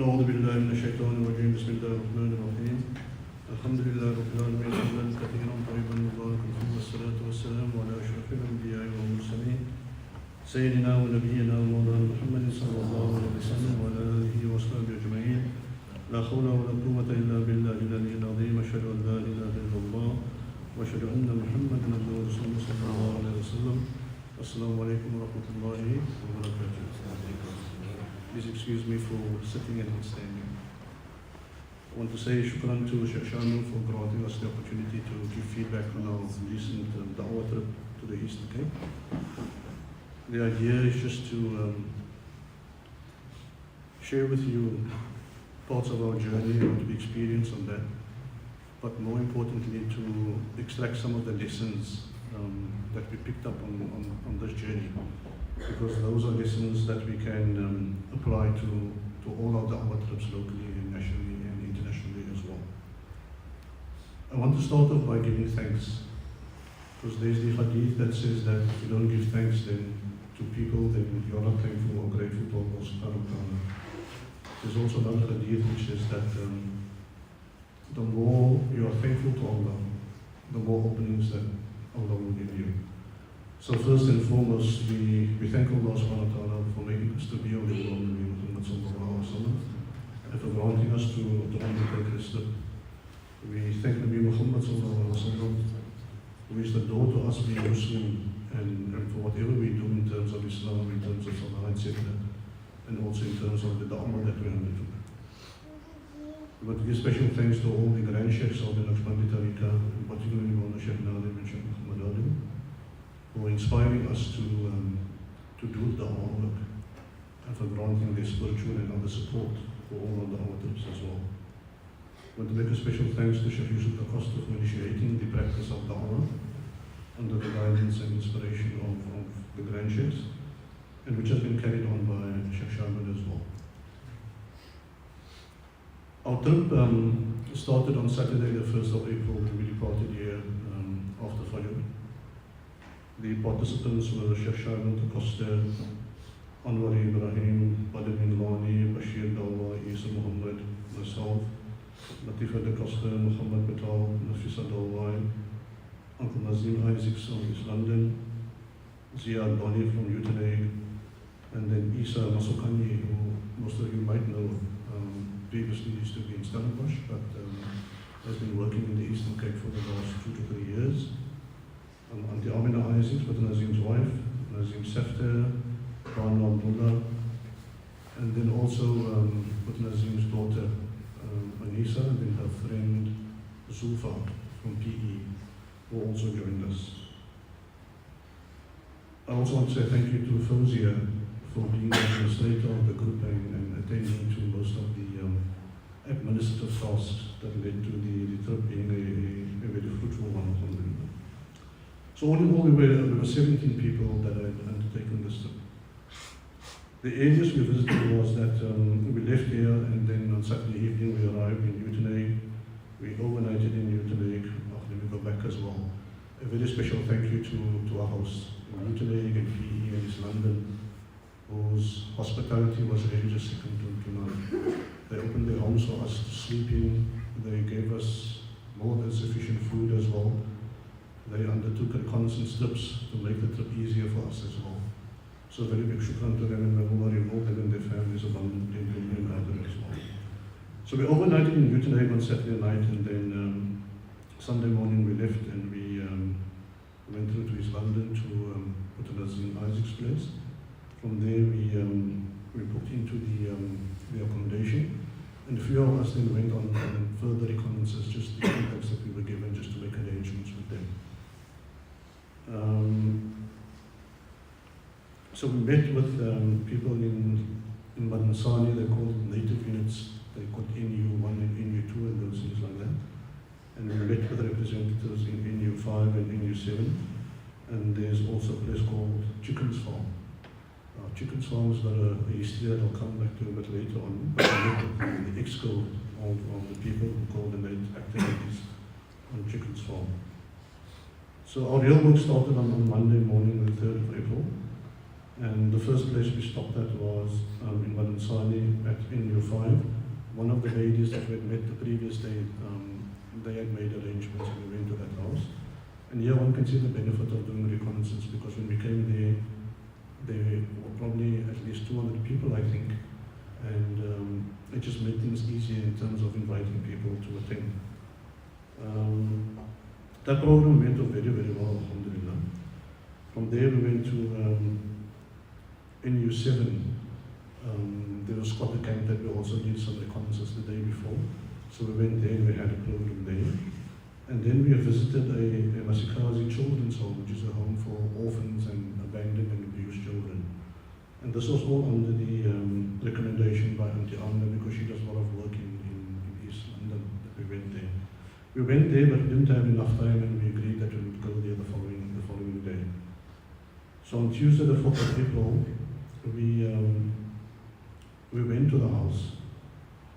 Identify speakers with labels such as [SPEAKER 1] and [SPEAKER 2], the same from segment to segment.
[SPEAKER 1] أعوذ بالله من الشيطان الرجيم بسم الله الرحمن الرحيم الحمد لله رب العالمين حمدا كثيرا طيبا مباركا فيه والصلاة والسلام على أشرف الأنبياء والمرسلين سيدنا ونبينا ومولانا محمد صلى الله عليه وسلم وعلى آله وصحبه أجمعين لا حول ولا قوة إلا بالله العلي العظيم أشهد أن لا إله إلا الله وأشهد أن محمدا عبده ورسوله صلى الله عليه وسلم السلام عليكم ورحمة الله وبركاته. Please excuse me for sitting and not standing. I want to say shukran to Sheikh Shanu for granting us the opportunity to give feedback on our recent da'wah trip to the Eastern Cape. The idea is just to share with you parts of our journey and what we experienced on that, but more importantly to extract some of the lessons that we picked up on this journey, because those are lessons that we can apply to all our da'wah trips locally and nationally and internationally as well. I want to start off by giving thanks, because there's the hadith that says that if you don't give thanks then to people, then you're not thankful or grateful to Allah subhanahu wa ta'ala. There's also another hadith which says that the more you are thankful to Allah, the more openings that Allah will give you. So first and foremost, we thank Allah subhanahu wa ta'ala for making us to be on the world of Muhammad sallallahu alaihi wasallam and for granting us to undertake this step. We thank Nabi Muhammad sallallahu alaihi wasallam, who is the door to us being Muslim and for whatever we do in terms of Islam, in terms of Salah, etc., and also in terms of the da'wah that we undertook. But we give special thanks to all the grand sheikhs of the Naqshbandi Tariqa, particularly Mawlana Sheikh Nadim and Sheikh Muhammad Alim, who are inspiring us to do the da'wah work and for granting their spiritual and other support for all of the da'wah trips as well. I want to make a special thanks to Sheikh Yusuf Acosta for initiating the practice of da'wah under the guidance and inspiration of the grand sheikhs, and which has been carried on by Sheikh Sharman as well. Our trip started on Saturday, the 1st of April, when we departed here after Fajr. The participants were Sheikh Sharman Acosta, Anwar Ibrahim, Badr bin Lani, Bashir Dawa, Isa Muhammad, myself, Latifa de Costa, Muhammad Patel, Nafisa Dawai, Uncle Nazim Isaacs of East London, Ziad Bani from Utenay, and then Isa Masokani, who most of you might know, previously used to be in Stellenbosch, but has been working in the Eastern Cape for the last 2 to 3 years. Auntie Amina Isaacs with Nazim's wife, Nazim Sefter, Rana Abdullah, and then also with Nazim's daughter, Anisa, and then her friend Zulfa from PE, who also joined us. I also want to say thank you to Fawzia for being the administrator of the group and attending to most of the administrative tasks that led to the trip being a very fruitful one. So all in all, we were 17 people that had undertaken this trip. The areas we visited was that we left here, and then on Saturday evening we arrived in Utenay. We overnighted in Utenay, then we go back as well. A very special thank you to our hosts in Utenay and PE and East London, whose hospitality was really just second to none. They opened their homes for us to sleep in. They gave us more than sufficient food as well. They undertook reconnaissance trips to make the trip easier for us as well. So very big shukran to them, and may Allah reward them and their families abundantly in dunya and akhirah as well. So we overnighted in Utenay on Saturday night, and then Sunday morning we left and we went through to East London to put us in Isaac's place. From there we booked into the accommodation, and a few of us then went on further reconnaissances, just the contacts that we were given, just to make arrangements with them. So we met with people in Badansani. They called it native units. They called NU1 and NU2 and those things like that. And we met with representatives in NU5 and NU7. And there's also a place called Chickens Farm. Chickens Farm has got a history that I'll come back to a bit later on. But we met with the exco of the people who coordinate activities on Chickens Farm. So our real work started on Monday morning, the 3rd of April. And the first place we stopped at was in Malansani at NU5. One of the ladies that we had met the previous day, they had made arrangements and we went to that house. And here one can see the benefit of doing reconnaissance, because when we came there were probably at least 200 people, I think. And it just made things easier in terms of inviting people to attend. That program went off very, very well, alhamdulillah. From there we went to NU7. There was quite a camp that we also did some reconnaissance the day before. So we went there and we had a program there. And then we visited a Masikazi children's home, which is a home for orphans and abandoned and abused children. And this was all under the recommendation by Auntie Amna, because she does a lot of work in East London, that we went there. We went there, but we didn't have enough time, and we agreed that we would go there the following day. So on Tuesday, the 4th of April, we went to the house,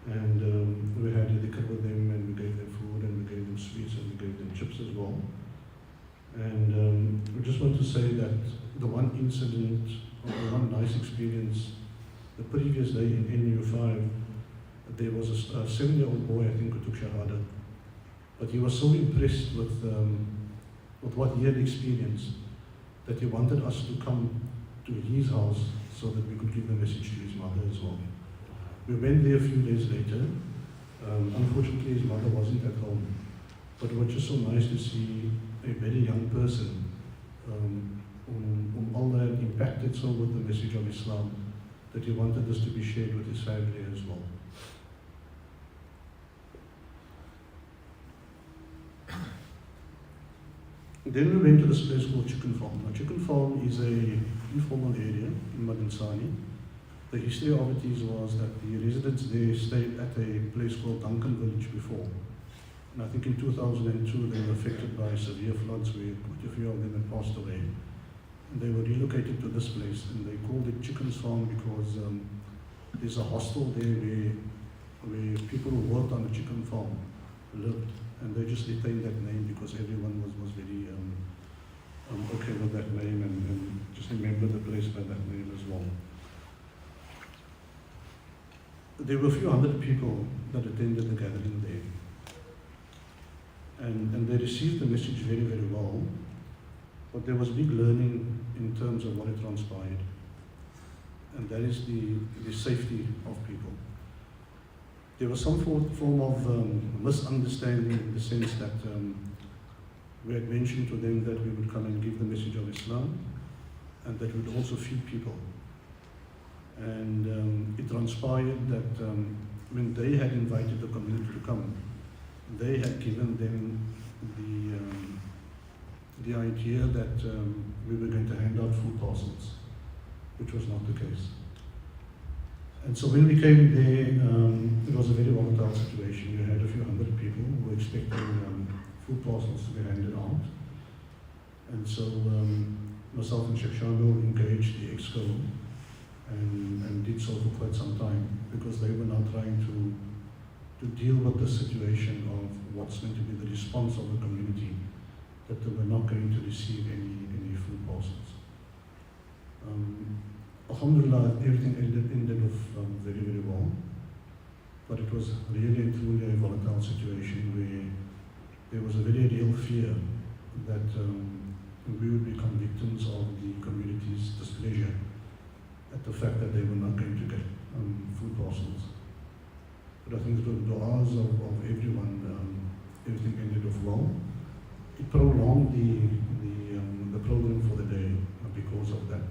[SPEAKER 1] and we had a dhikr with them, and we gave them food, and we gave them sweets, and we gave them chips as well. And we just want to say that the one incident, or the one nice experience, the previous day in NU5, there was a 7-year-old boy, I think, who took Shahada. But he was so impressed with what he had experienced that he wanted us to come to his house so that we could give the message to his mother as well. We went there a few days later. Unfortunately, his mother wasn't at home. But it was just so nice to see a very young person whom Allah had impacted so with the message of Islam that he wanted this to be shared with his family as well. Then we went to this place called Chicken Farm. Now, Chicken Farm is an informal area in Madansani. The history of it was that the residents there stayed at a place called Duncan Village before. And I think in 2002 they were affected by severe floods where quite a few of them had passed away. And they were relocated to this place, and they called it Chicken's Farm because there's a hostel there where people who worked on the chicken farm lived. And they just retained that name because everyone was very okay with that name, and just remember the place by that name as well. There were a few hundred people that attended the gathering there. And they received the message very, very well. But there was big learning in terms of what had transpired. And that is the safety of people. There was some form of misunderstanding in the sense that we had mentioned to them that we would come and give the message of Islam, and that we would also feed people. And it transpired that when they had invited the community to come, they had given them the idea that we were going to hand out food parcels, which was not the case. And so when we came there, it was a very volatile situation. You had a few hundred people who were expecting food parcels to be handed out. And so myself and Sheikh Shamil engaged the EXCO and did so for quite some time, because they were now trying to deal with the situation of what's going to be the response of the community, that they were not going to receive any food parcels. Alhamdulillah, everything ended off very, very well. But it was really and truly a volatile situation where there was a very real fear that we would become victims of the community's displeasure at the fact that they were not going to get food parcels. But I think through the du'as of everyone, everything ended off well. It prolonged the program for the day because of that.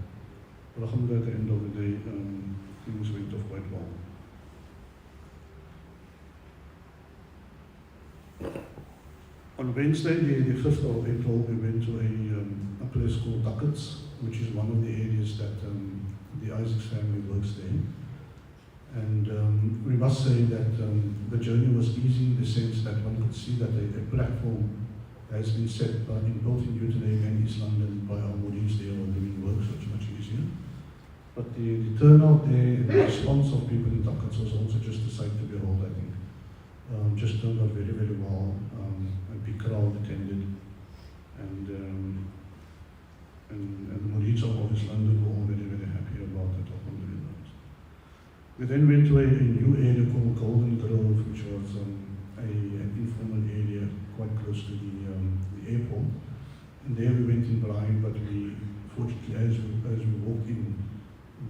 [SPEAKER 1] But alhamdulillah, at the end of the day, things went off quite well. On Wednesday, the 5th of April, we went to a place called Duckets, which is one of the areas that the Isaacs family works there. And we must say that the journey was easy in the sense that one could see that a platform has been set in both in Utenhage and East London by our Murids there on doing works, which is much easier. But the turnout there, the response of people in Duckets was also just a sight to behold, I think. Just turned out very, very well. A big crowd attended, and the Murids of East London were all very, very We then went to a new area called Golden Grove, which was an informal area quite close to the airport. And there we went in blind, but we, fortunately, as we walked in,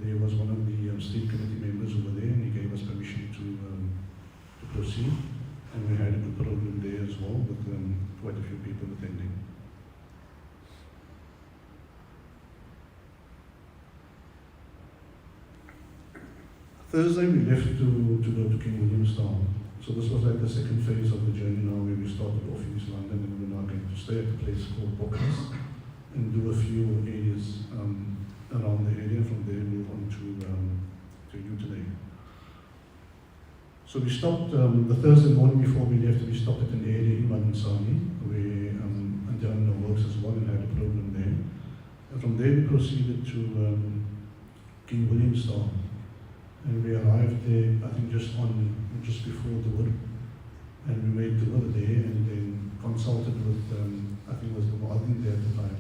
[SPEAKER 1] there was one of the state committee members over there, and he gave us permission to proceed. And we had a good program there as well, with quite a few people attending. Thursday we left to go to King Williamstown. So this was like the second phase of the journey now, where we started off in East London, and we're now going to stay at a place called Bockness and do a few areas around the area. From there move on to Utenhage. So we stopped the Thursday morning before we left. We stopped at an area in Mansani where Anjana works as well, and had a program there. And from there we proceeded to King Williamstown. And we arrived there, I think just before the Dhuhr, and we made the Dhuhr there, and then consulted with, I think it was the Muaddin there at the time.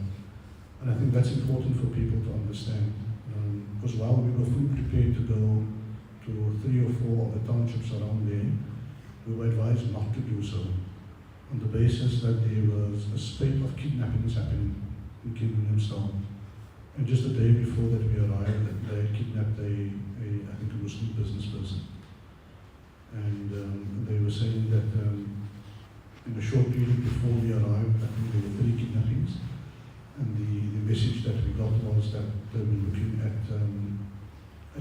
[SPEAKER 1] And I think that's important for people to understand, because while we were fully prepared to go to 3 or 4 of the townships around there, we were advised not to do so, on the basis that there was a spate of kidnappings happening in King Williamstown. And just the day before that we arrived, they kidnapped I think a Muslim business person. And they were saying that in a short period before we arrived, I think there were 3 kidnappings. And the message that we got was that they were looking at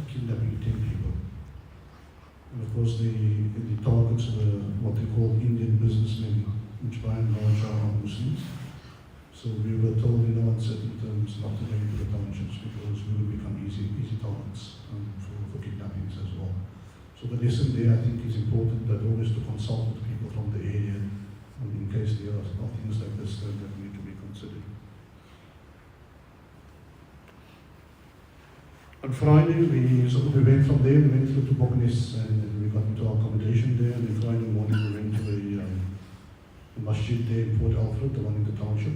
[SPEAKER 1] kidnapping 10 people. And of course the targets were what they call Indian businessmen, which by and large are Muslims. So we were told in no uncertain terms not to go into the townships, because we would become easy targets for kidnappings as well. So the lesson there, I think, is important, that always to consult with people from the area in case there are things like this that need to be considered. On Friday, we went from there, we went through to Bockness, and we got into our accommodation there. And then Friday morning we went to a masjid there in Port Alfred, the one in the township.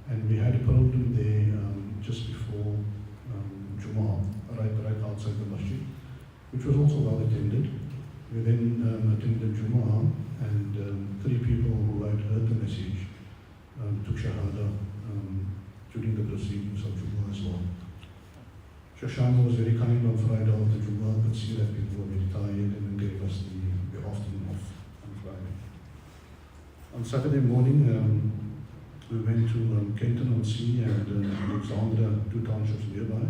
[SPEAKER 1] And we had a program there just before Jummah, right outside the masjid, which was also well attended. We then attended Jummah, and 3 people who had heard the message took Shahada during the proceedings of Jummah as well. Shoshana was very kind on Friday after Jummah, could see that people were very tired, and then gave us the afternoon off on Friday. On Saturday morning, we went to Kenton-on-Sea and Alexandra, 2 townships nearby.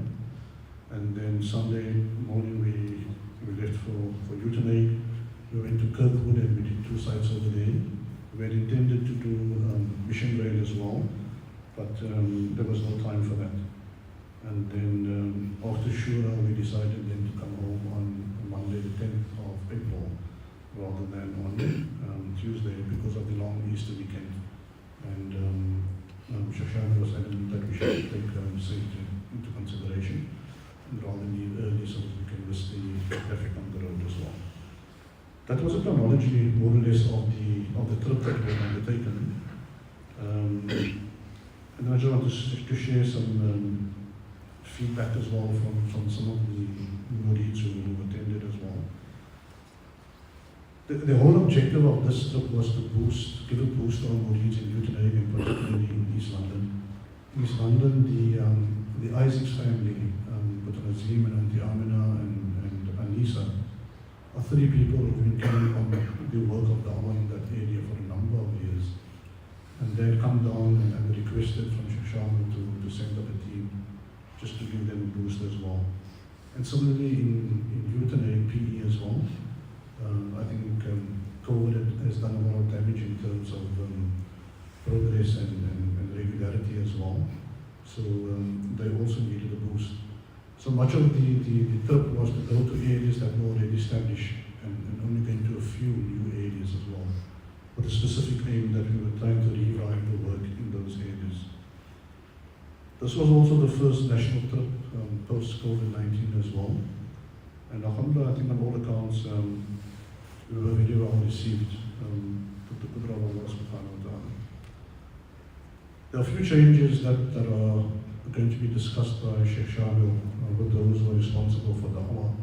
[SPEAKER 1] And then Sunday morning we left for Utenhage. We went to Kirkwood and we did 2 sites over there. We had intended to do Mission Rail as well, but there was no time for that. And then after Shura, we decided then to come home on Monday the 10th of April rather than on Tuesday, because of the long Easter weekend. And Shoshana was adamant that we should take safety into consideration and rather leave early so that we can risk the traffic on the road as well. That was a chronology, more or less, of the trip that we had undertaken. And then I just want to share some feedback as well from some of the murids who attended as well. The whole objective of this trip was to give a boost on murids in Utenhage, and particularly in East London. In East London, the Isaacs family, with Nazim and Auntie Amina and Anisa, are 3 people who have been carrying on the work of Dawah in that area for a number of years. And they had come down and requested from Shoshana to send up a team just to give them a boost as well. And similarly in Utenhage, PE as well. I think COVID has done a lot of damage in terms of progress and regularity as well. So they also needed a boost. So much of the trip was to go to areas that were already established and only going to a few new areas as well, with a specific aim that we were trying to revive the work in those areas. This was also the first national trip post-COVID-19 as well. And alhamdulillah, I think on all accounts, we were very well received with the Qudra of Allah subhanahu wa ta'ala. There are a few changes that are going to be discussed by Sheikh Shamil with those who are responsible for da'wah.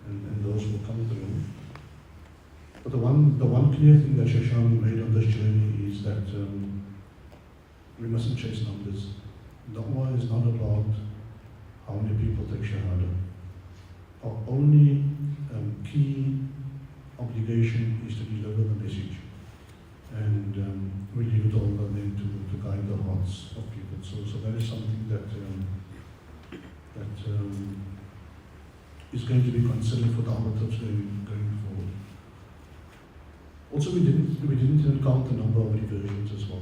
[SPEAKER 1] and those will come through. But the one clear thing that Shashank made on this journey is that we mustn't chase numbers. Da'wah is not about how many people take Shahada. Our only key obligation is to deliver the message. And we leave it all then to guide the hearts of people. So that is something that is going to be considered for the Amatabs going forward. Also, we didn't even count the number of reversions as well.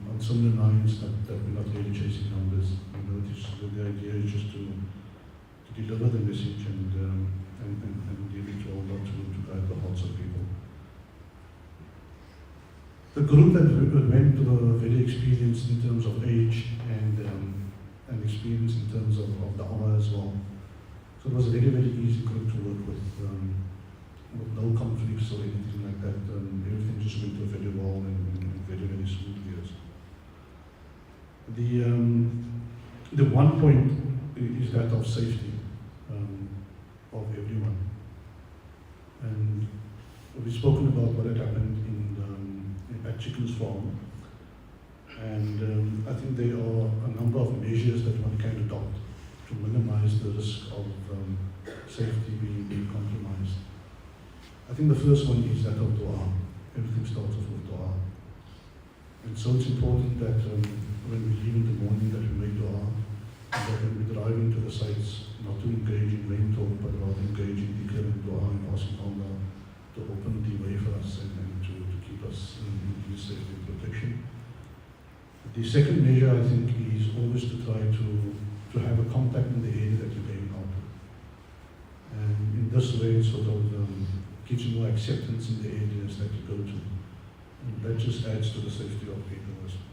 [SPEAKER 1] On similar lines that we're not really chasing numbers. The idea is just to deliver the message and give it to Allah to guide the hearts of people. The group that went were very experienced in terms of age and experience in terms of da'wah as well. So it was a very, very easy group to work with no conflicts or anything like that. Everything just went very well and very, very smoothly as well. The one point is that of safety of everyone. And we've spoken about what had happened at Chicken's Farm. And I think there are a number of measures that one can adopt to minimize the risk of safety being compromised. I think the first one is that of dua. Everything starts off with dua. And so it's important that when we leave in the morning that we make dua, and that when we drive into the sites, not to engage in vain talk, but rather engage in dhikr and dua and asking Allah to open the way for us and to keep us in His safety and protection. The second measure, I think, is always to try to have a contact in the area that you're going out to. And in this way, it sort of gives you more acceptance in the areas that you go to. And that just adds to the safety of people as well.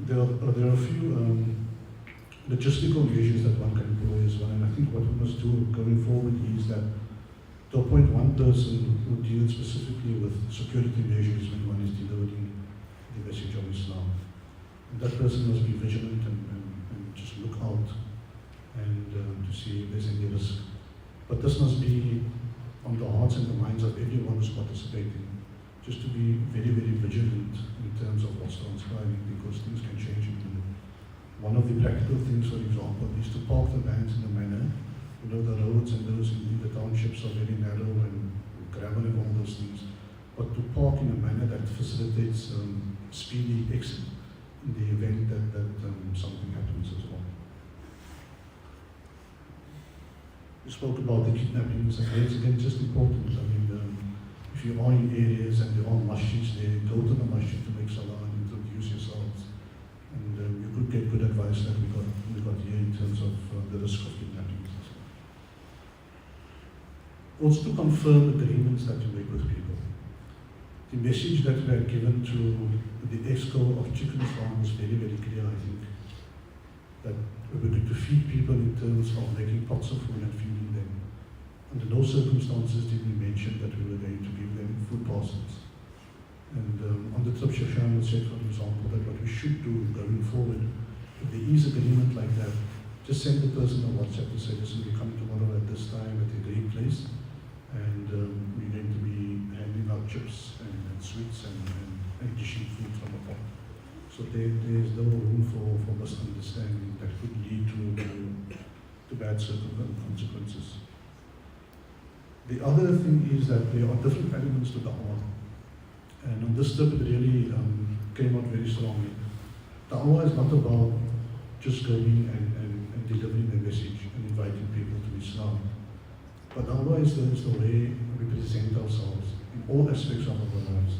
[SPEAKER 1] There are a few logistical measures that one can employ as well, and I think what we must do going forward is that to appoint one person who deals specifically with security measures when one is delivering the message of Islam. And that person must be vigilant and just look out and to see if there's any risk. But this must be on the hearts and the minds of everyone who's participating, just to be very, very vigilant in terms of what's transpiring, because things can change in a minute. One of the practical things, for example, is to park the vans in a manner. The roads and those in the townships are very narrow and gravel and all those things. But to park in a manner that facilitates speedy exit in the event that something happens as well. We spoke about the kidnappings, and it's again just important. I mean, if you are in areas and there are masjids there, go to the masjid to make salah and introduce yourselves. And you could get good advice that we got here in terms of the risk of kidnappings. Also to confirm agreements that you make with people. The message that we had given to the exco of Chicken's Farm was very, very clear, I think. That we were going to feed people in terms of making pots of food and feeding them. Under no circumstances did we mention that we were going to give them food parcels. And on the trip, Shashank said, for example, that what we should do going forward, if there is agreement like that, just send the person a WhatsApp to say, listen, we come tomorrow at this time at a great place, and we're going to be handing out chips and sweets and dishing food from the pot. So there's no room for misunderstanding that could lead to bad consequences. The other thing is that there are different elements to da'wah. And on this trip, it really came out very strongly. Da'wah is not about just going and delivering a message and inviting people to Islam. But da'wah is the way we present ourselves in all aspects of our lives.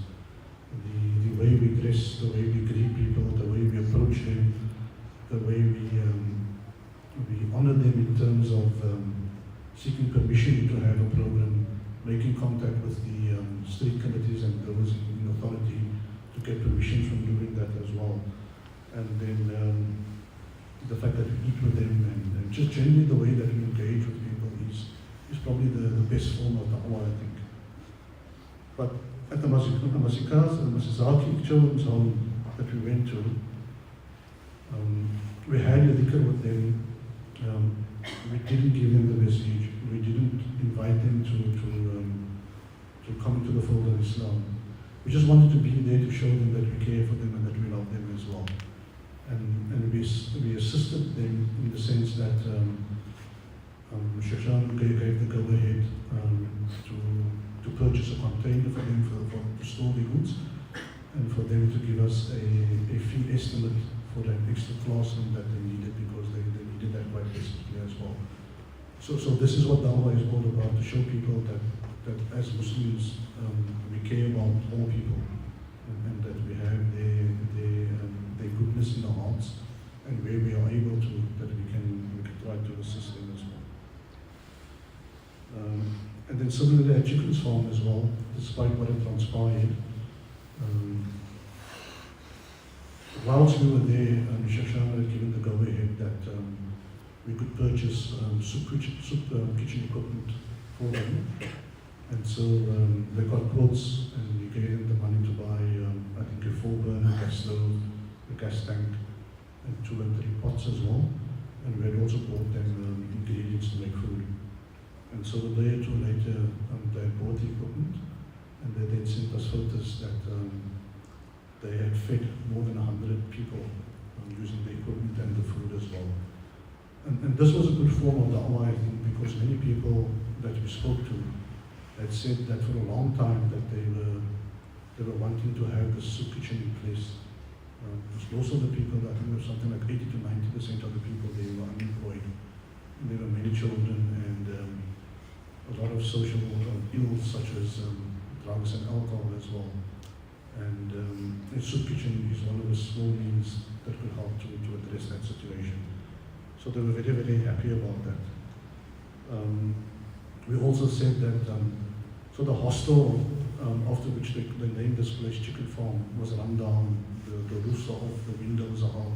[SPEAKER 1] The way we dress, the way we greet people, the way we approach them, the way we honor them in terms of seeking permission to have a program, making contact with the street committees and those in authority to get permission from doing that as well. And then the fact that we eat with them and just generally the way that we engage with people is probably the best form of da'wah, I think. But at the Masikaz and Masizaki children's home that we went to, we had a dhikr with them. we didn't give them the message, we didn't invite them to come into the fold of Islam. We just wanted to be there to show them that we care for them and that we love them as well. And we assisted them in the sense that Sheikh Shanu gave the go-ahead to purchase a container for them to store the goods, and for them to give us a fee estimate for that extra classroom that they needed, because they needed that quite desperately as well. So this is what Dawah is all about, to show people that as Muslims we care about all people, and that we have their goodness in our hearts, and where we are able to, that we can try to assist them as well. And then similarly at Chicken's Farm as well, despite what had transpired, whilst we were there, Sheikh Shanu had given the go-ahead that we could purchase soup kitchen equipment for them. And so they got quotes, and we gave them the money to buy, I think, a 4-burner gas stove, a gas tank, and 2 and 3 pots as well. And we had also bought them ingredients to make food. And so a day or two later, they had bought the equipment, and they then sent us photos that they had fed more than 100 people using the equipment and the food as well. And this was a good form of da'wah, I think, because many people that we spoke to had said that for a long time that they were wanting to have the soup kitchen in place. Because most of the people, I think there was something like 80 to 90% of the people, they were unemployed. And there were many children and a lot of social ills such as drugs and alcohol as well. And a soup kitchen is one of the small means that could help to address that situation. So they were very, very happy about that. We also said that so the hostel after which they named this place Chicken Farm was run down. The roofs are off, the windows are all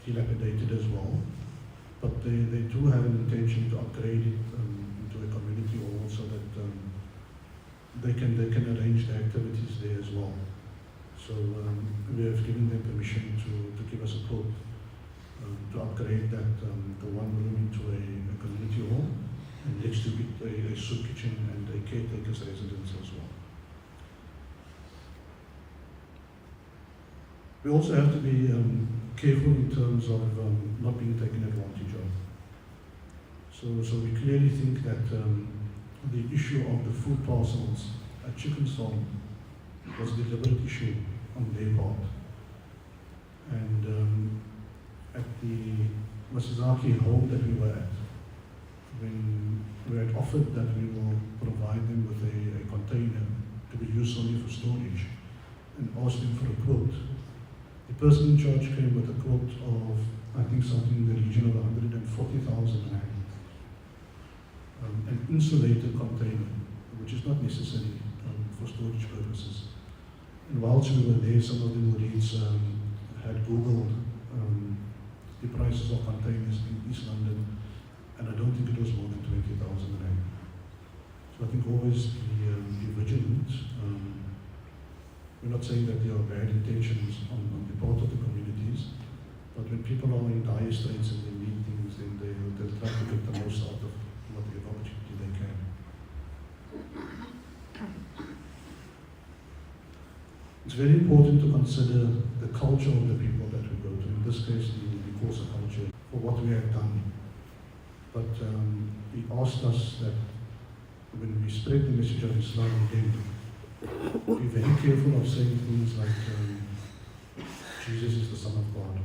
[SPEAKER 1] dilapidated as well. But they do have an intention to upgrade it into a community hall so that they can arrange the activities there as well. So we have given them permission to give us a quote to upgrade that the one room into a community hall, and next to it a soup kitchen and a caretaker's residence as well. We also have to be careful in terms of not being taken advantage of. So we clearly think that the issue of the food parcels at Chicken's Farm was a deliberate issue on their part. And at the Masizaki home that we were at, when we had offered that we will provide them with a container to be used only for storage, and asked them for a quote, the person in charge came with a quote of, I think, something in the region of 140,000 rand. An insulated container, which is not necessary for storage purposes. And whilst we were there, some of the Murids had Googled the prices of containers in East London, and I don't think it was more than 20,000 rand. So I think always be vigilant. We're not saying that there are bad intentions on the part of the communities, but when people are in dire straits and they need things, then they'll try to get the most out of whatever opportunity they can. It's very important to consider the culture of the people that we go to, in this case the Xhosa culture, for what we have done. But he asked us that when we spread the message of Islam again, be very careful of saying things like Jesus is the Son of God,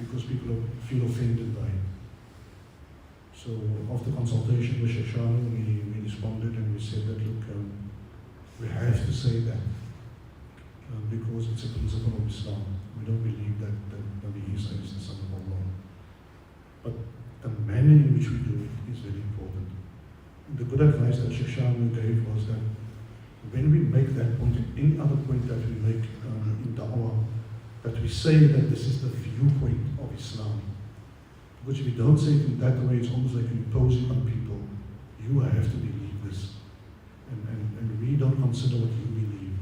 [SPEAKER 1] because people feel offended by it. So after consultation with Sheikh Shanu, we responded and we said that, look, we have to say that because it's a principle of Islam. We don't believe that Nabi Isa is the Son of Allah. But the manner in which we do it is very important. The good advice that Sheikh Shanu gave was that when we make that point, and any other point that we make in Da'wah, that we say that this is the viewpoint of Islam. Because if we don't say it in that way, it's almost like imposing on people, you have to believe this. And we don't consider what you believe.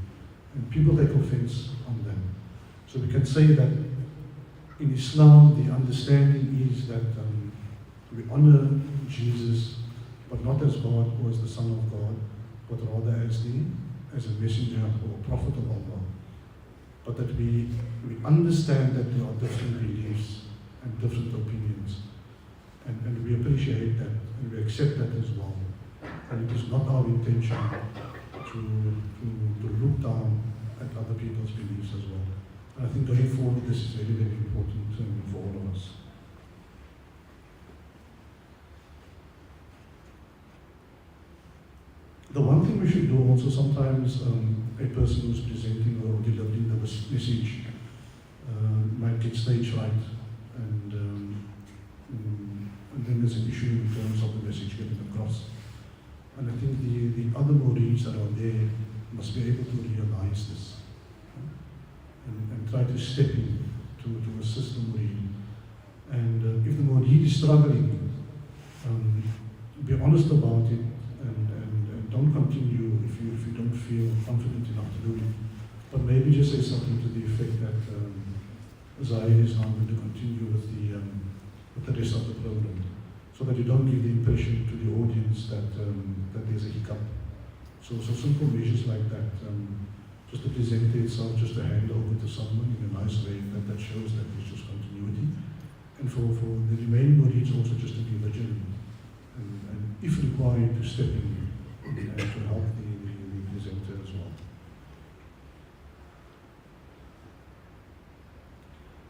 [SPEAKER 1] And people take offense on them. So we can say that in Islam, the understanding is that We honor Jesus, but not as God or as the Son of God, but rather as a messenger or prophet of Allah. But that we understand that there are different beliefs and different opinions. And we appreciate that, and we accept that as well. And it is not our intention to look down at other people's beliefs as well. And I think going forward, this is very, very important for all of us. The one thing we should do also sometimes, a person who's presenting or delivering the message might get stage right, and then there's an issue in terms of the message getting across. And I think the other Murids that are there must be able to realize this and try to step in to assist the Murid. And if the Murid is struggling, be honest about it and don't continue if you don't feel confident enough to do it. But maybe just say something to the effect that Zahir is now going to continue with the rest of the program, so that you don't give the impression to the audience that there's a hiccup. So simple measures like that, just to present itself, just to hand over to someone in a nice way, that shows that there's just continuity. And for the remaining Murids also just to be vigilant, and if required to step in and to help the presenter as well.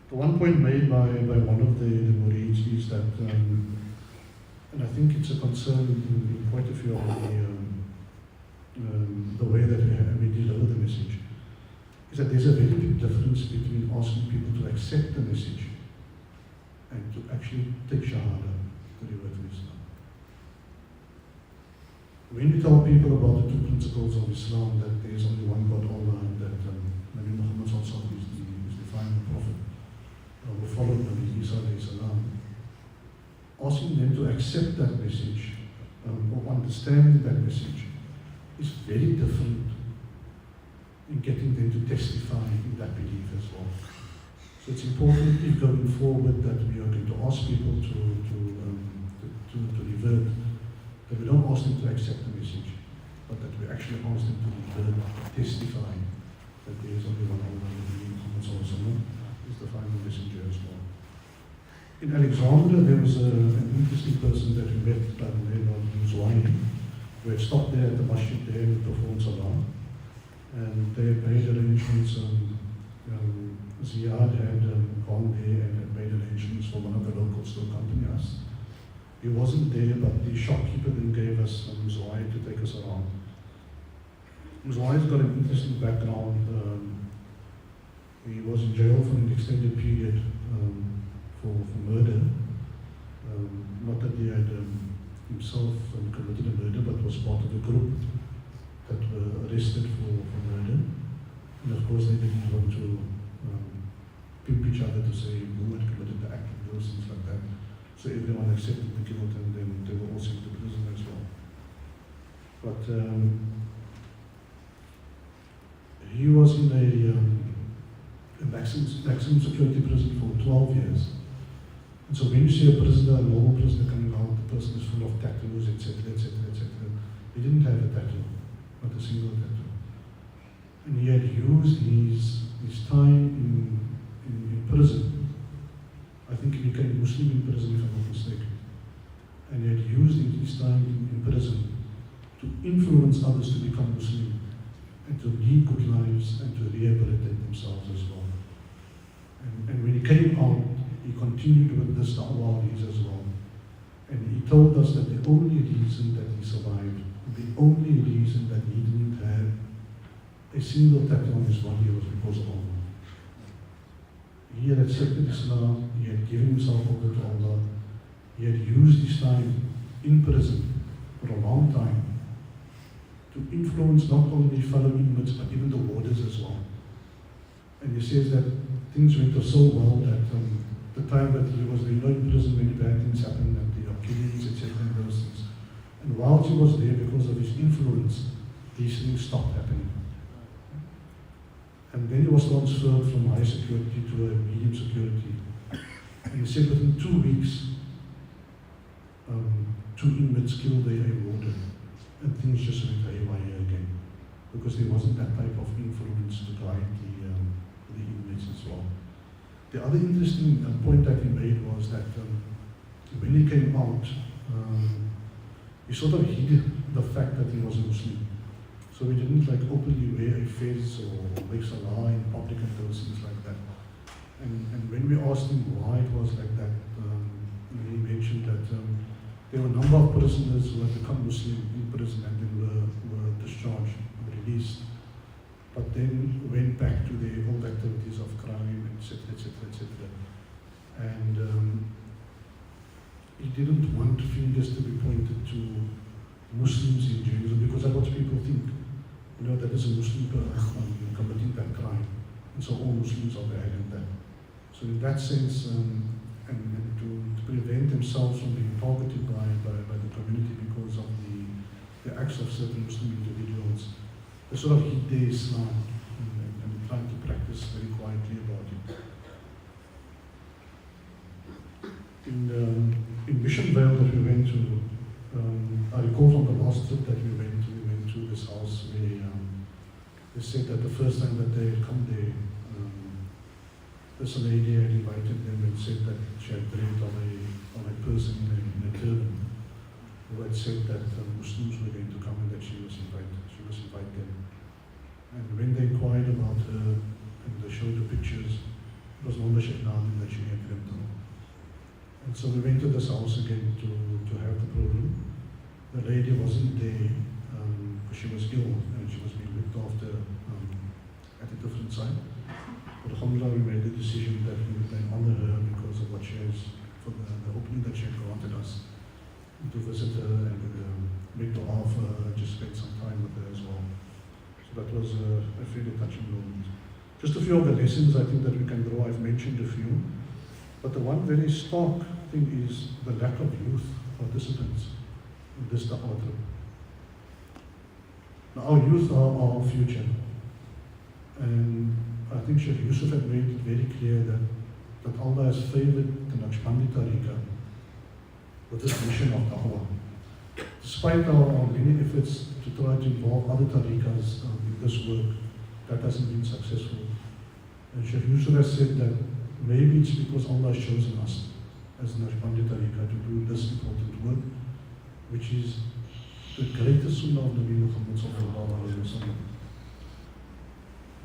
[SPEAKER 1] The one point made by one of the Murids is that, and I think it's a concern in quite a few of the way that we deliver the message, is that there's a very big difference between asking people to accept the message and to actually take Shahada, to revert to Islam. When we tell people about the two principles of Islam, that there is only one God, Allah, and that Nabi Muhammad is the final prophet, who followed Nabi Isa alayhi salam, asking them to accept that message or understand that message is very different in getting them to testify in that belief as well. So it's important if going forward that we are going to ask people to revert, that we don't ask them to accept the message, but that we actually ask them to revert, testify that there is only one Allah, Muhammad is the final messenger as well. In Alexandria, there was an interesting person that we met by the name of Naqshbandi, who had stopped there at the masjid there and performed salah. And they had made arrangements, Ziyad had gone there and had made arrangements for one of the locals to accompany us. He wasn't there, but the shopkeeper then gave us Naqshbandi to take us around. Naqshbandi's got an interesting background. He was in jail for an extended period for murder. Not that he had himself committed a murder, but was part of a group that were arrested for murder. And of course they didn't want to pimp each other to say who had committed the act and those things like that. So everyone accepted the guilt, and then they were all sent to prison as well. But he was in a maximum security prison for 12 years. And so when you see a prisoner, a normal prisoner coming out, the person is full of tattoos, etc., etc., etc. He didn't have a tattoo, not a single tattoo. And he had used his time in prison. I think he became Muslim in prison, if I'm not mistaken. And he had used his time in prison to influence others to become Muslim and to lead good lives and to rehabilitate themselves as well. And when he came out, he continued with this da'wah as well. And he told us that the only reason that he survived, the only reason that he didn't have a single tattoo on his body was because of Allah. He had accepted Islam, he had given himself over to Allah, he had used his time in prison for a long time to influence not only fellow inmates but even the warders as well. And he says that things went so well that the time that he was in prison, many bad things happened, and the killings, etc., and those things. And while he was there, because of his influence, these things stopped happening. And then he was transferred from high security to a medium security. And he said within 2 weeks, 2 inmates killed a warden, and things just went haywire again, because there wasn't that type of influence to guide the inmates as well. The other interesting point that he made was that when he came out, he sort of hid the fact that he was a Muslim. So he didn't like openly wear a fez or make salah in public and those things like that. And when we asked him why it was like that, he mentioned that there were a number of prisoners who had become Muslim in prison and then were discharged and released, but then went back to their old activities of crime, etc., etc., etc. And he didn't want fingers to be pointed to Muslims in jail, because that's what people think. You know, that is a Muslim committing that crime, and so all Muslims are bad and that. So in that sense, and to prevent themselves from being targeted by the community because of the acts of certain Muslim individuals, they sort of hid their Islam and trying to practice very quietly about it. In Mission Vale that we went to, I recall from the last trip that we went to this house where they said that the first time that they had come there, this lady had invited them and said that she had dreamt of a person in a turban who had said that Muslims were going to come and that she was invited. And when they inquired about her and they showed the pictures, it was Mama Shekhnam that she had dreamt of. And so we went to this house again to have the program. The lady wasn't there because she was ill and she was being looked after at a different site. But alhamdulillah, we made the decision that we would then honor her because of what she has, for the opening that she had granted us, to visit her and make dua for her, just spend some time with her as well. So that was a fairly touching moment. Just a few of the lessons I think that we can draw. I've mentioned a few. But the one very stark thing is the lack of youth participants in this da'wah trip. Now, our youth are our future. And I think Sheikh Yusuf had made it very clear that Allah has favored the Naqshbandi tariqah with this mission of da'wah. Despite our many efforts to try to involve other tariqahs in this work, that hasn't been successful. And Sheikh Yusuf has said that maybe it's because Allah has chosen us as the Naqshbandi tariqah to do this important work, which is the greatest sunnah of Nabi Muhammad sallallahu alayhi wa sallam.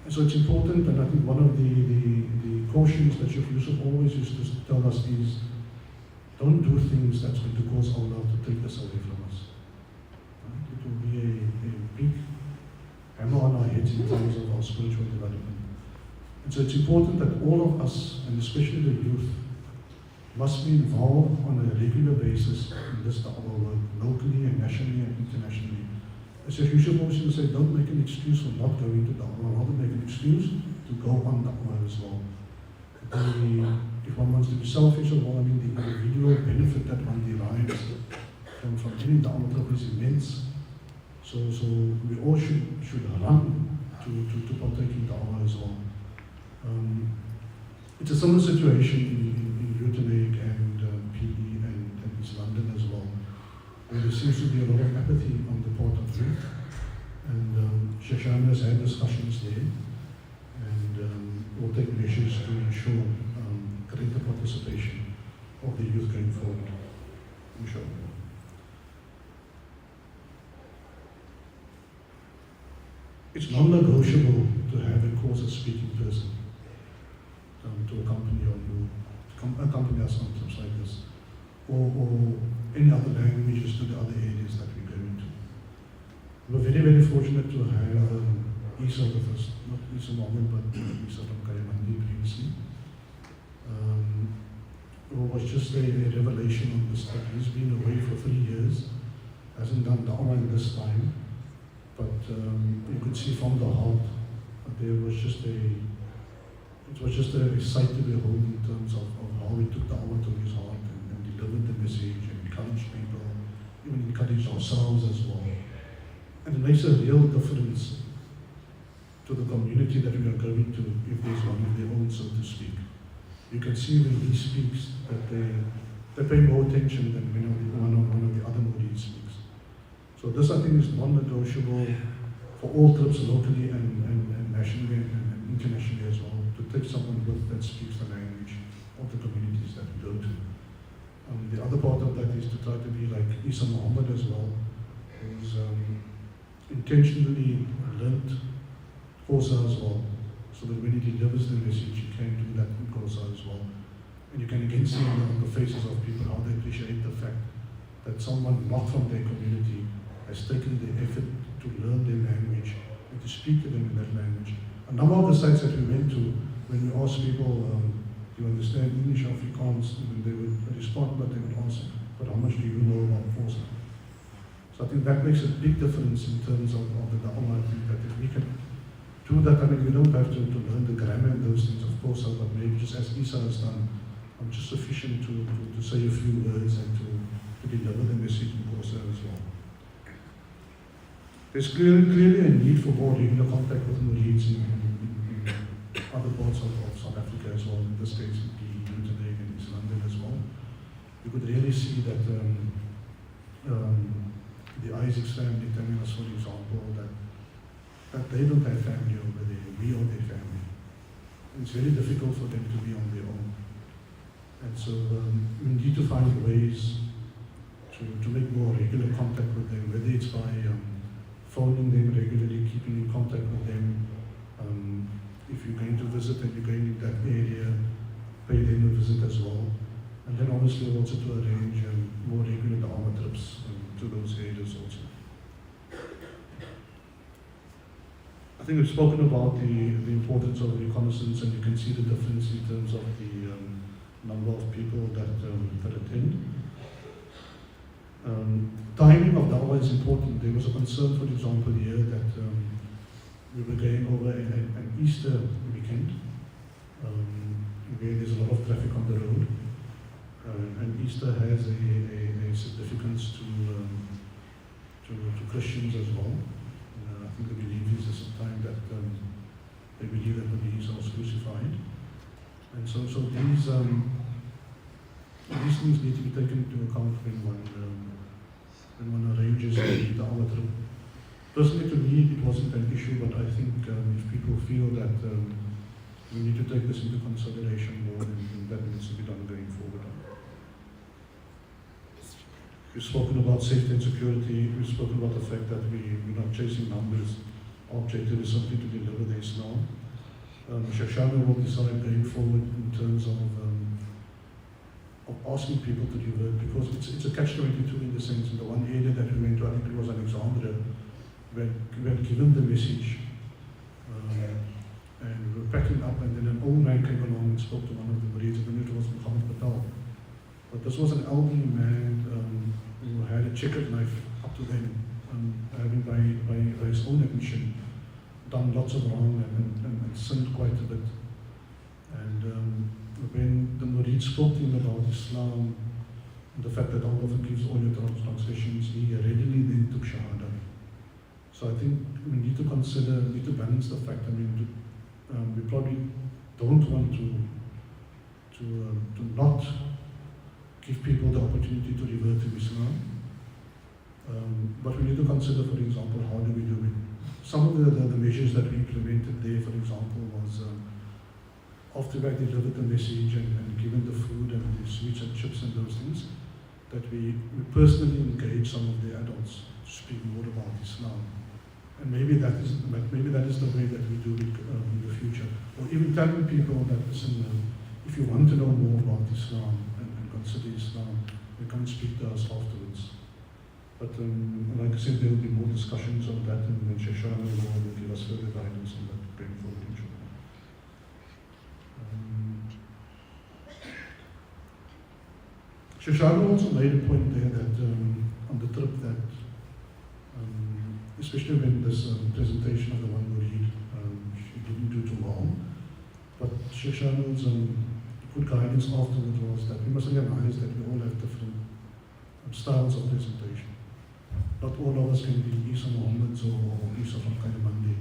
[SPEAKER 1] And so it's important, and I think one of the cautions that Sheikh Yusuf always used to tell us is, don't do things that's going to cause Allah to take us away from us. It will be a big hammer on our heads in terms of our spiritual development. And so it's important that all of us, and especially the youth, must be involved on a regular basis in this da'wah work, locally and nationally and internationally. As Sheikh Yusuf always used to say, don't make an excuse for not going to da'wah, rather make an excuse to go on da'wah as well. If one wants to be selfish or well, I mean, the individual benefit that one derives from any da'wah trip is immense. So we all should run to partake in da'wah as well. It's a similar situation in Utenig and PE and East London as well, where there seems to be a lot of apathy on the part of youth. And Sheikh Shahana has had discussions there, and we'll take measures to ensure greater participation of the youth going forward, inshallah. It's non-negotiable to have a causes speaking person to accompany us on trips like this, or any other languages to the other areas that we go into. We're very, very fortunate to have Isa with us, not Isa Mohammed, but Isa from Naqshbandi previously. It was just a revelation on this trip. He's been away for 3 years, hasn't done da'wah in this time, but you could see from the heart that there was just a sight to behold in terms of how he took da'wah to his heart and delivered the message and encouraged people, even encouraged ourselves as well. And it makes a real difference to the community that we are going to if there's one of their own, so to speak. You can see when he speaks that they pay more attention than when one of the other Murids speaks. So this, I think, is non-negotiable for all trips locally and nationally and internationally as well, to take someone with that speaks the language of the communities that we go to. The other part of that is to try to be like Isa Muhammad as well, who's intentionally learnt Xhosa as well, so that when he delivers the message, he can do that in Xhosa as well. And you can again see on the faces of people how they appreciate the fact that someone not from their community has taken the effort to learn their language and to speak to them in that language. A number of the sites that we went to, when we asked people, do you understand English, Afrikaans, and they would respond, but they would ask, but how much do you know about Xhosa? So I think that makes a big difference in terms of the da'wah. I think that if we can do that, I mean, you don't have to learn the grammar and those things, of course, but maybe just as Isa has done, just sufficient to say a few words and to deliver the message in Xhosa as well. There's clearly a need for more regular contact with Murids in other parts of South Africa as well, in the States, in the EU today, in East London as well. You could really see that the Isaacs family telling us, for example, that they don't have family over there, we are their family. And it's very difficult for them to be on their own. And so we need to find ways to make more regular contact with them, whether it's by phoning them regularly, keeping in contact with them. If you're going to visit and you're going in that area, pay them a visit as well. And then obviously also to arrange more regular da'wah trips to those areas also. I think we've spoken about the importance of reconnaissance, and you can see the difference in terms of the number of people that attend. Timing of da'wah is important. There was a concern, for example, here that we were going over an Easter weekend, where there's a lot of traffic on the road, and Easter has a significance to Christians as well. I think the belief is there's a time that they believe that when Jesus was crucified, and so these things need to be taken into account when one arranges the da'wah trip. Personally, to me, it wasn't an issue, but I think if people feel that we need to take this into consideration more, then that needs to be done going forward. We've spoken about safety and security. We've spoken about the fact that we're not chasing numbers. Our objective is simply to deliver the Islam. Sheikh Shami will decide going forward in terms of asking people to revert, because it's a catch-22 in the sense. In the one area that we went to, I think it was Alexandria, we had given the message, and we were packing up, and then an old man came along and spoke to one of the Murids, and it was Muhammad Patel. But this was an elderly man who had a checkered knife up to then, having by his own admission done lots of wrong and sinned quite a bit. And when the Murid spoke to him about Islam, and the fact that Allah forgives all your transgressions, he readily then took Shahada. So I think we need to balance the fact. I mean, we probably don't want to not give people the opportunity to revert to Islam. But we need to consider, for example, how do we do it? Some of the measures that we implemented there, for example, was after we had delivered the message and given the food and the sweets and chips and those things, that we personally engage some of the adults to speak more about Islam. And maybe that is the way that we do it in the future. Or even telling people that, listen, if you want to know more about Islam and consider Islam, you can speak to us afterwards. But like I said, there will be more discussions on that, and then Sheikh Shahana will give us further guidance on that going forward, inshallah. Sheikh Shahana also made a point there that on the trip that, especially when this presentation of the one Murid, she didn't do too well, but Sheikh Shahana's good guidance afterwards was that we must realize that we all have different styles of presentation. Not all of us can be Isa Muhammads or Isa from Naqshbandi.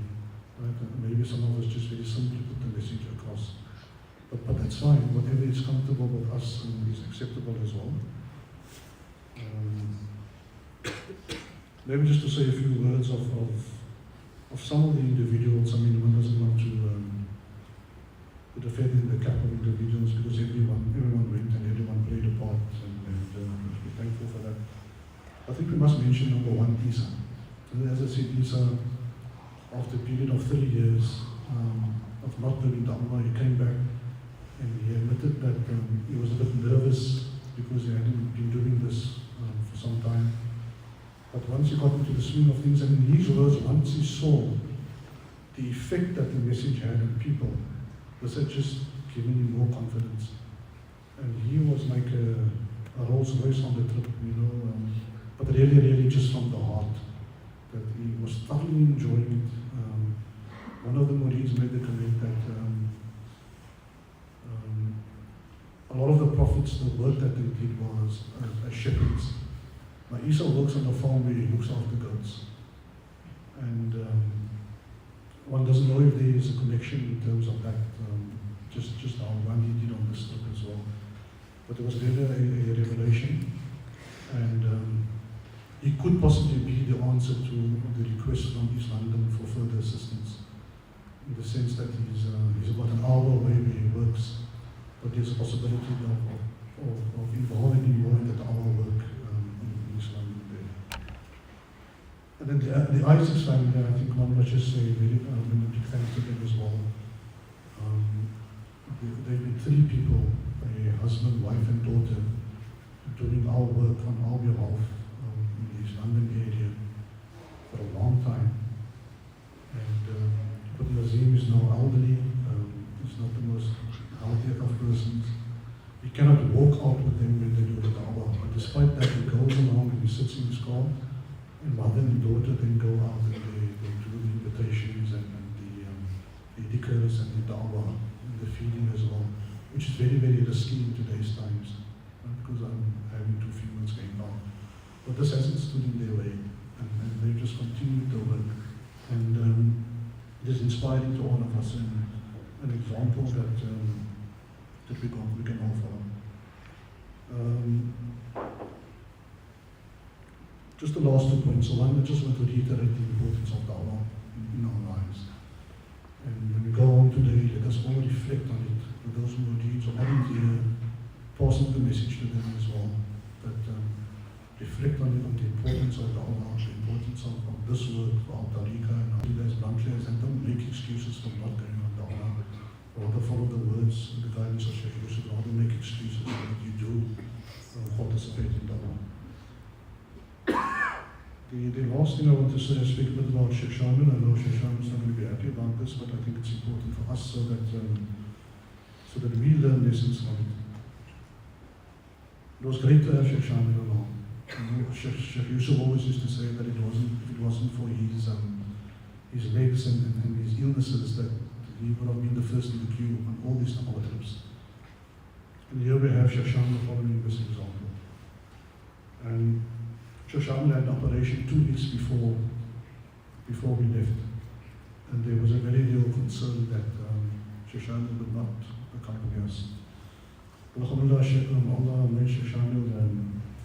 [SPEAKER 1] Right? Maybe some of us just very simply put the message across. But that's fine. Whatever is comfortable with us is acceptable as well. Maybe just to say a few words of some of the individuals. I mean, one doesn't want to put a feather in the cap of individuals because everyone went and everyone played a part, and we're thankful for that. I think we must mention number one, Isa. As I said, Isa, after a period of 3 years of not living Dhamma, he came back and he admitted that he was a bit nervous because he hadn't been doing this for some time. But once he got into the swing of things, and in his words, once he saw the effect that the message had on people, this had just given him more confidence. And he was like a Rolls Royce on the trip, but really, really just from the heart, that he was thoroughly enjoying it. One of the Murids made the comment that a lot of the prophets, the work that they did was as shepherds. Now, Isa works on a farm where he looks after goats. And one doesn't know if there is a connection in terms of that, just how Gandhi did on this trip as well. But it was really a revelation. And he could possibly be the answer to the request from East London for further assistance, in the sense that he's about an hour away where he works, but there's a possibility of involving him more in that hour work in East London there. And then the Isaacs family, I think one must just say very big thanks to them as well. They've been 3 people, a husband, wife and daughter, doing our work on our behalf in the East London area for a long time. And but Nazim is now elderly, he's not the most healthy of persons. He cannot walk out with them when they do the da'wah, but despite that he goes along and he sits in his car, and mother and daughter then go out and they do the invitations and the dhikrs and the da'wah and the feeding as well, which is very, very risky in today's times, because I'm having 2 females going on. But this hasn't stood in their way, and they've just continued to work. And it is inspiring to all of us, and an example that we can all follow. Just the last 2 points. So one, I just want to reiterate the importance of da'wah in our lives. And when we go home today, let us all reflect on it. For those who are deeds or aren't here, passing the message to them as well. That reflect on the importance of da'wah, the importance of this work, of tariqah and our leaders, branches, and don't make excuses for not going on da'wah. Rather follow the words and the guidance of Shaykh Yusuf, rather make excuses so that you do participate in da'wah. The last thing I want to say, I speak a bit about Sheikh Shamil. I know Sheikh Shamil is not going to be happy about this, but I think it's important for us so that we learn lessons from it. It was great to have Sheikh Shamil along. Sheikh Yusuf always used to say that if it wasn't for his legs and his illnesses, that he would have been the first in the queue on all these da'wah trips. And here we have Sheikh Shamil following this example. And Sheikh Shamil had an operation 2 weeks before we left. And there was a very real concern that Sheikh Shamil would not accompany us. Alhamdulillah, Allah made Sheikh Shamil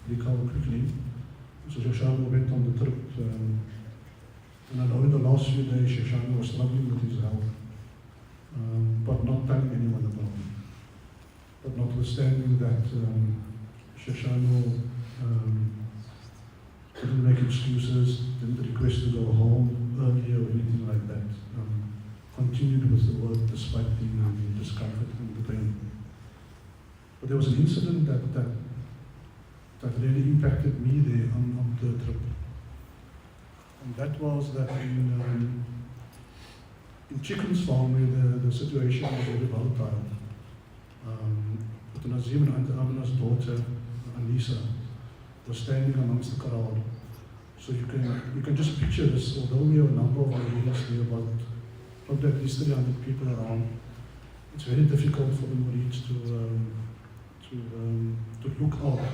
[SPEAKER 1] recover quickly. So Sheikh Shamil went on the trip. And I know in the last few days Sheikh Shamil was struggling with his health, but not telling anyone about it. But notwithstanding that, Sheikh Shamil didn't make excuses, didn't request to go home earlier or anything like that. Continued with the work despite the discomfort and the pain. But there was an incident that really impacted me there on the trip. And that was that in Chicken's farm, where the situation was very volatile, but Nazim and Aunt Amina's daughter, Anisa, was standing amongst the crowd. So you can just picture this, although we have a number of ideas there, about probably at least 300 people around, it's very difficult for the Murids to look out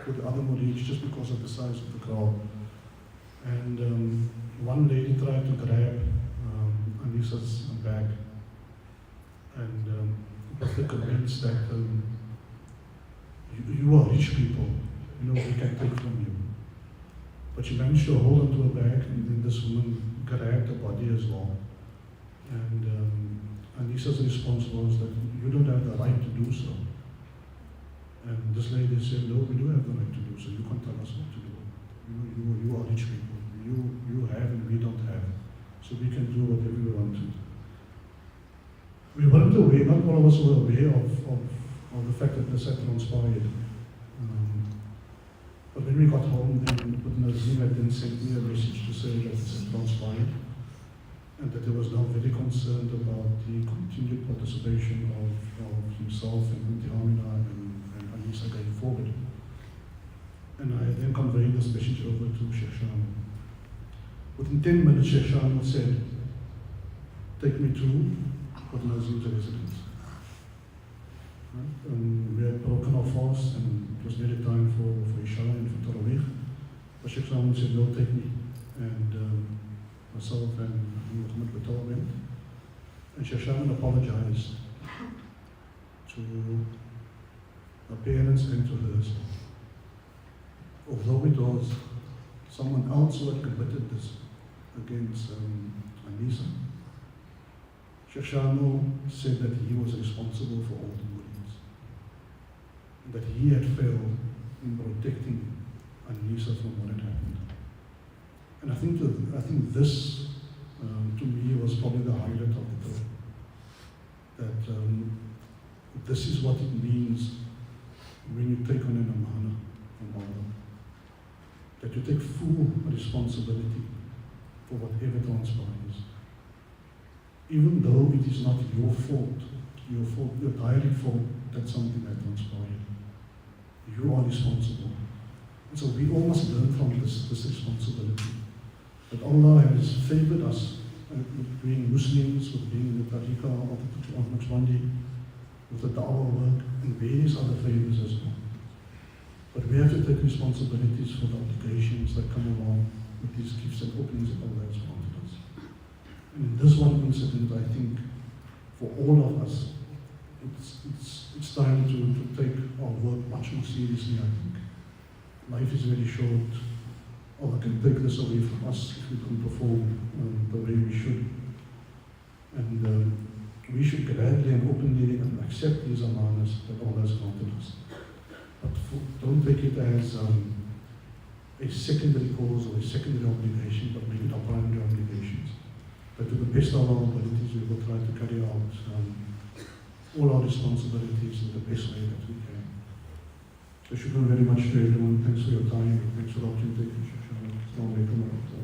[SPEAKER 1] for the other Murids just because of the size of the crowd. And one lady tried to grab Anisa's bag, and was convinced that rich people, we can take from you. But she managed to hold onto her bag, and then this woman grabbed the body as well. And Anissa's response was that you don't have the right to do so. And this lady said, no, we do have the right to do so. You can't tell us what to do. You are rich people. You have and we don't have. So we can do whatever we want to. We weren't aware, not all of us were aware of the fact that this had transpired. But when we got home, then Nazim had then sent me a message to say that this had transpired and that he was now very concerned about the continued participation of himself and Amina and Anissa going forward. And I then conveyed this message over to Sheikh Shano. Within 10 minutes, Sheikh Shano said, take me to Nazim's residence. Right? We had broken our fast and it was nearly time for Isha and for Tarawih. But Sheikh Shano said, no, take me. And myself and Muhammad Batal went. And Sheikh Shano apologized to her parents and to her as well. Although it was someone else who had committed this against Anissa, Sheikh Shano said that he was responsible for all the bullies, and that he had failed in protecting Anissa from what had happened. And I think this, to me, was probably the highlight of the day. That this is what it means when you take on an amana from Allah. That you take full responsibility for whatever transpires. Even though it is not your fault, your direct fault that something had transpired. You are responsible. And so we all must learn from this responsibility. That Allah has favored us with being Muslims, with being the tariqah of Naqshbandi, with the da'wah work, and various other favors as well. But we have to take responsibilities for the obligations that come along with these gifts and openings that Allah has granted us. And in this one incident, I think, for all of us, it's time to take our work much more seriously, I think. Life is very short. Allah can take this away from us if we don't perform the way we should. And we should gladly and openly accept these amanas that Allah has granted us. But don't take it as a secondary cause or a secondary obligation, but make it our primary obligations. But to the best of our abilities, we will try to carry out all our responsibilities in the best way that we can. So shukran very much to everyone. Thanks for your time. Thanks for the opportunity. Assalamu alaikum wa rahmatullah.